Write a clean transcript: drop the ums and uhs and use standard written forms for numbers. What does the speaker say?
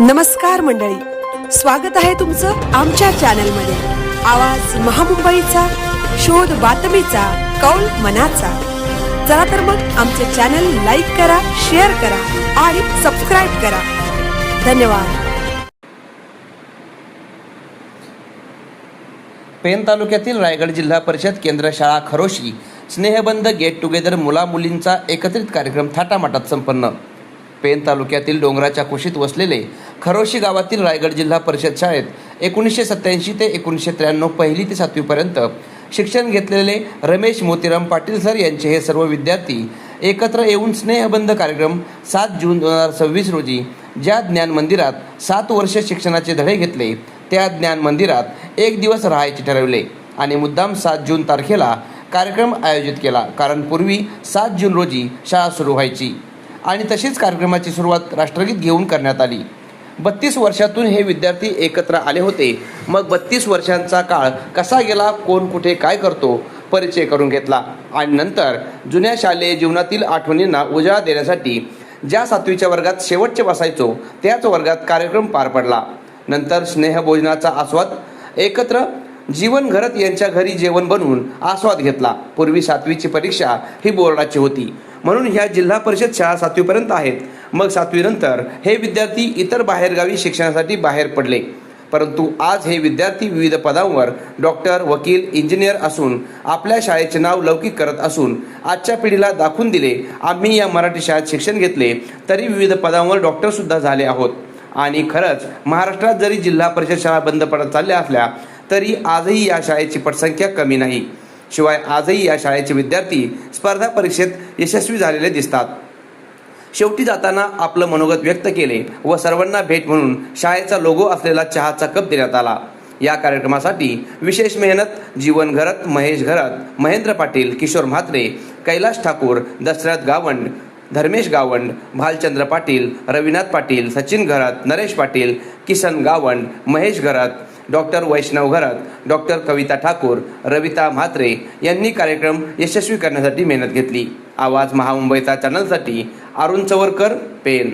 नमस्कार मंडळी, स्वागत आहे तुमचं आमच्या चॅनलमध्ये। आवाज महामुंबईचा, शोध बातमीचा, कौल मनाचा। चला तर मग आमचे चॅनल लाईक करा, शेअर करा आणि सबस्क्राइब करा। धन्यवाद। पेन तालुक्यातील रायगड जिल्हा परिषद केंद्र शाळा खरोशी स्नेहबंध गेट टुगेदर मुला मुलींचा एकत्रित कार्यक्रम थाटामाटात संपन्न। पेन तालुक्यातील डोंगराच्या कुशीत वसलेले खरोशी गावातील रायगड जिल्हा परिषद शाळेत 1987 ते 1993 पहिली ते 7वी पर्यंत शिक्षण घेतलेले रमेश मोतीराम पाटील सर यांचे हे सर्व विद्यार्थी एकत्र येऊन स्नेहबंध कार्यक्रम 7 जून 2026 रोजी ज्या ज्ञान मंदिरात 7 वर्ष शिक्षणाचे धडे घेतले त्या ज्ञान मंदिरात एक दिवस राहायचे ठरवले आणि मुद्दाम 7 जून तारखेला कार्यक्रम आयोजित केला, कारण पूर्वी 7 जून रोजी शाळा सुरू व्हायची आणि तशीच कार्यक्रमाची सुरुवात राष्ट्रगीत घेऊन करण्यात आली। 32 वर्षातून हे विद्यार्थी एकत्र आले होते। मग 32 वर्षांचा काळ कसा गेला, कोण कुठे काय करतो परिचय करून घेतला आणि नंतर जुन्या शालेय जीवनातील आठवणींना उजाळा देण्यासाठी ज्या 7वीच्या वर्गात शेवटचे बसायचो त्याच वर्गात कार्यक्रम पार पडला। नंतर स्नेहभोजनाचा आस्वाद एकत्र जीवन घरत यांच्या घरी जेवण बनवून आस्वाद घेतला। पूर्वी 7वीची परीक्षा ही बोर्डाची होती, म्हणून ह्या जिल्हा परिषद शाळा 7वी पर्यंत आहेत। मग 7वी नंतर हे विद्यार्थी इतर बाहेरगावी शिक्षणासाठी बाहेर पडले, परंतु आज हे विद्यार्थी विविध पदांवर डॉक्टर, वकील, इंजिनियर असून आपल्या शाळेचे नाव लौकिक करत असून आजच्या पिढीला दाखवून दिले, आम्ही या मराठी शाळेत शिक्षण घेतले तरी विविध पदांवर डॉक्टर सुद्धा झाले आहोत। आणि खरंच महाराष्ट्रात जरी जिल्हा परिषद शाळा बंद पडत चालल्या असल्या तरी आजही या शाळेची पटसंख्या कमी नाही। शिवाय आजही या शाळेचे विद्यार्थी स्पर्धा परीक्षेत यशस्वी झालेले दिसतात। शेवटी जाताना आपलं मनोगत व्यक्त केले व सर्वांना भेट म्हणून शाळेचा लोगो असलेला चहाचा कप देण्यात आला। या कार्यक्रमासाठी विशेष मेहनत जीवन घरत, महेश घरत, महेंद्र पाटील, किशोर म्हात्रे, कैलाश ठाकूर, दशरथ गावंड, धर्मेश गावंड, भालचंद्र पाटील, रविनाथ पाटील, सचिन घरत, नरेश पाटील, किसन गावंड, महेश घरत, डॉक्टर वैष्णव घरत, डॉक्टर कविता ठाकूर, रविता म्हात्रे यांनी कार्यक्रम यशस्वी करण्यासाठी मेहनत घेतली। आवाज महामुंबईचा चॅनलसाठी अरुण चवरकर, पेन।